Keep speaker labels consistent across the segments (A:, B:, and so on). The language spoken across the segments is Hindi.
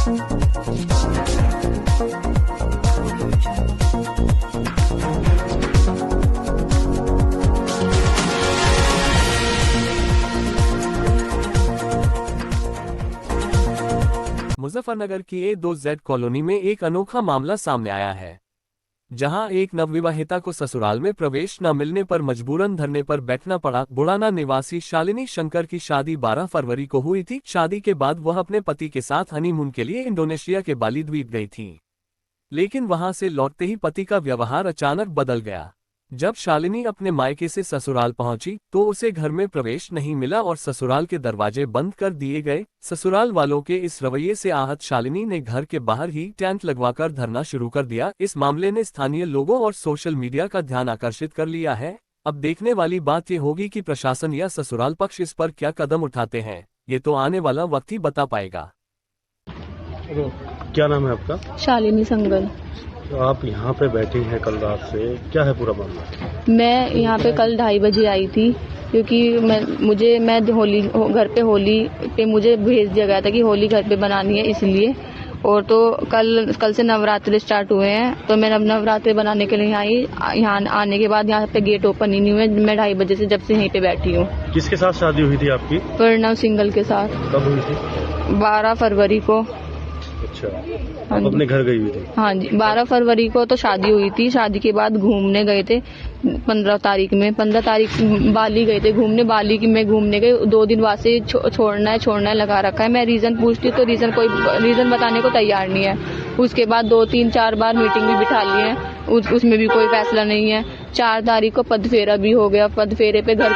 A: मुजफ्फरनगर की A2Z कॉलोनी में एक अनोखा मामला सामने आया है, जहां एक नवविवाहिता को ससुराल में प्रवेश न मिलने पर मजबूरन धरने पर बैठना पड़ा। बुढ़ाना निवासी शालिनी शंकर की शादी 12 फरवरी को हुई थी। शादी के बाद वह अपने पति के साथ हनीमून के लिए इंडोनेशिया के बाली द्वीप गई थी, लेकिन वहां से लौटते ही पति का व्यवहार अचानक बदल गया। जब शालिनी अपने मायके से ससुराल पहुंची तो उसे घर में प्रवेश नहीं मिला और ससुराल के दरवाजे बंद कर दिए गए। ससुराल वालों के इस रवैये से आहत शालिनी ने घर के बाहर ही टेंट लगवाकर धरना शुरू कर दिया। इस मामले ने स्थानीय लोगों और सोशल मीडिया का ध्यान आकर्षित कर लिया है। अब देखने वाली बात ये होगी कि प्रशासन या ससुराल पक्ष इस पर क्या कदम उठाते हैं। ये तो आने वाला वक्त ही बता पाएगा।
B: क्या नाम है आपका?
C: शालिनी संगल।
B: तो आप यहाँ पे बैठी हैं कल रात से, क्या है पूरा मामला?
C: मैं यहाँ पे कल 2:30 बजे आई थी, क्योंकि मैं होली घर पे होली पे मुझे भेज दिया गया था कि होली घर पे बनानी है, इसलिए। और तो कल से नवरात्रि स्टार्ट हुए हैं, तो मैं नवरात्रि बनाने के लिए आई। यहाँ आने के बाद यहाँ पे गेट ओपन ही नहीं हुए। मैं 2:30 बजे से जब से यहीं पे बैठी हूँ।
B: किसके साथ शादी हुई थी आपकी?
C: प्रणव सिंगल के साथ।
B: कब हुई थी?
C: 12 फरवरी को।
B: अच्छा, आप अपने घर गई हुई थी? हाँ
C: जी, 12 फरवरी को तो शादी हुई थी। शादी के बाद घूमने गए थे 15 तारीख में। 15 तारीख बाली गए थे घूमने। बाली की मैं घूमने गई, 2 दिन बाद से छोड़ना है लगा रखा है। मैं रीजन पूछती तो कोई रीजन बताने को तैयार नहीं है। उसके बाद 2, 3, 4 बार मीटिंग भी बिठा ली है, उसमें भी कोई फैसला नहीं है। 4 तारीख को पद फेरा भी हो गया। पद फेरे पे घर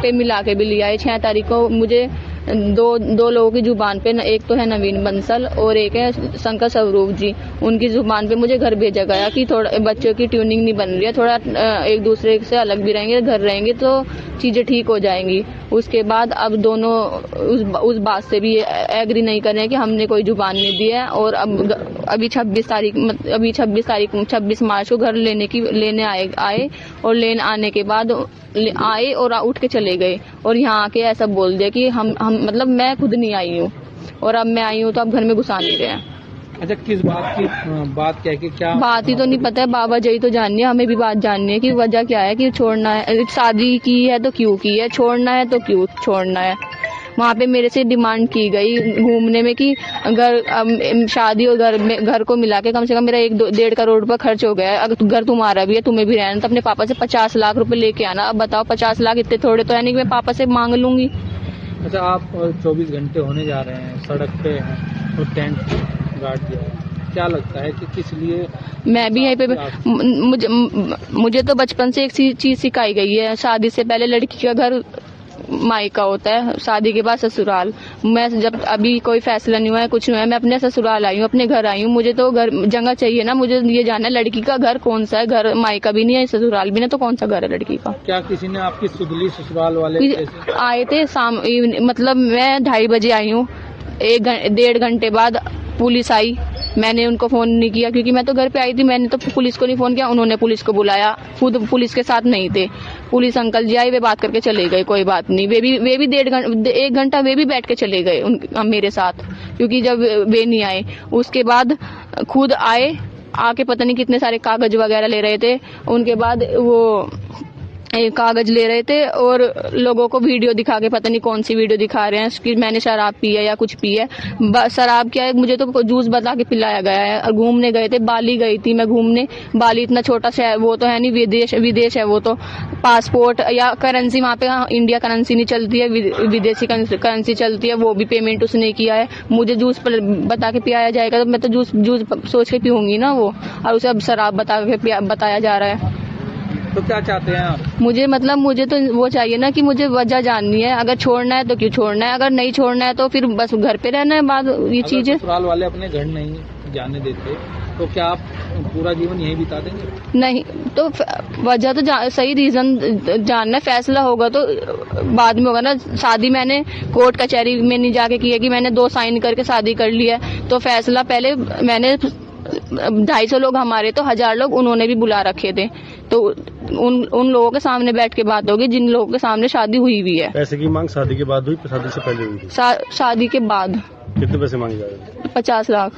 C: पे मिला के भी लिया है। 6 तारीख को मुझे दो लोगों की जुबान पे, एक तो है नवीन बंसल और एक है शंकर स्वरूप जी, उनकी जुबान पे मुझे घर भेजा गया कि थोड़ा बच्चों की ट्यूनिंग नहीं बन रही है, थोड़ा एक दूसरे से अलग भी रहेंगे, घर रहेंगे तो चीजें ठीक हो जाएंगी। उसके बाद अब दोनों उस बात से भी एग्री नहीं कर रहे हैं कि हमने कोई जुबान नहीं दी है। और अब अभी 26 मार्च को घर लेने आए और लेने आने के बाद आए और उठ के चले गए। और यहाँ आके ऐसा बोल दिया कि हम मतलब मैं खुद नहीं आई हूँ और अब मैं आई हूँ तो अब घर में घुसा नहीं रहे हैं।
D: अच्छा, किस बात की बात क्या
C: बात ही तो नहीं पता है, बाबा जी तो जाननी है, हमें भी बात जाननी है कि वजह क्या है कि छोड़ना है। शादी की है तो क्यों की है, छोड़ना है तो क्यों छोड़ना है। वहाँ पे मेरे से डिमांड की गई घूमने में कि अगर शादी और घर को मिला के कम से कम मेरा 1-1.5 करोड़ रुपए खर्च हो गया है। अगर घर तुम्हारा भी है, तुम्हें भी रहना, तो अपने पापा से 50 लाख रुपए लेके आना। अब बताओ 50 लाख इतने थोड़े तो है नहीं कि मैं पापा से मांग लूंगी।
D: अच्छा, आप 24 घंटे होने जा रहे हैं, सड़क पे हैं तो टेंट गाड़ दिया है, क्या लगता है कि किस लिए?
C: मैं भी यहीं पे मुझे तो बचपन से एक चीज सिखाई गई है, शादी से पहले लड़की का घर मायका होता है, शादी के बाद ससुराल। मैं जब अभी कोई फैसला नहीं हुआ है, कुछ नहीं हुआ है, मैं अपने ससुराल आई हूँ, अपने घर आई हूँ। मुझे तो घर जगह चाहिए ना, मुझे ये जानना है लड़की का घर कौन सा है। घर मायका भी नहीं है, ससुराल भी नहीं, तो कौन सा घर है लड़की का?
D: क्या किसी ने आपकी सुधली ससुराल वाले
C: आए थे मतलब मैं 2:30 बजे आई हूँ, 1-1.5 घंटे बाद पुलिस आई। मैंने उनको फोन नहीं किया क्योंकि मैं तो घर पे आई थी। मैंने तो पुलिस को नहीं फोन किया, उन्होंने पुलिस को बुलाया, खुद पुलिस के साथ नहीं थे। पुलिस अंकल जी आए, वे बात करके चले गए, कोई बात नहीं। वे भी 1 घंटा वे भी बैठ के चले गए मेरे साथ, क्योंकि जब वे नहीं आए उसके बाद खुद आए, आके पता नहीं कितने सारे कागज वगैरह ले रहे थे। उनके बाद वो कागज ले रहे थे और लोगों को वीडियो दिखा के, पता नहीं कौन सी वीडियो दिखा रहे हैं कि मैंने शराब पी है या कुछ पी है। शराब क्या है, मुझे तो जूस बता के पिलाया गया है। और घूमने गए थे, बाली गई थी मैं घूमने। बाली इतना छोटा शहर वो तो है नहीं, विदेश है वो तो। पासपोर्ट या करेंसी वहाँ पे इंडिया करेंसी नहीं चलती है, विदेशी करेंसी चलती है, वो भी पेमेंट उसने किया है। मुझे जूस बता के पिलाया जाएगा तो मैं तो जूस सोच के पीऊंगी ना वो, और उसे अब शराब बताया जा रहा है।
D: तो क्या चाहते हैं आप?
C: मुझे तो वो चाहिए ना कि मुझे वजह जाननी है। अगर छोड़ना है तो क्यों छोड़ना है, अगर नहीं छोड़ना है तो फिर बस घर पे रहना है। बाद ये चीजें
D: ससुराल वाले अपने घर नहीं जाने देते तो क्या आप पूरा जीवन यहीं बिता देंगे?
C: नहीं, तो वजह तो सही रीजन जानना है। फैसला होगा तो बाद में होगा ना। शादी मैंने कोर्ट कचहरी में नहीं जाके की है कि मैंने 2 साइन करके शादी कर ली है। तो फैसला पहले मैंने 250 लोग हमारे तो 1000 लोग उन्होंने भी बुला रखे थे, तो उन लोगों के सामने बैठ के बात होगी जिन लोगों के सामने शादी हुई भी है।
B: पैसे की मांग शादी के बाद हुई, शादी से पहले हुई थी?
C: शादी के बाद।
B: कितने पैसे मांगे जा रहे हैं?
C: 50 लाख।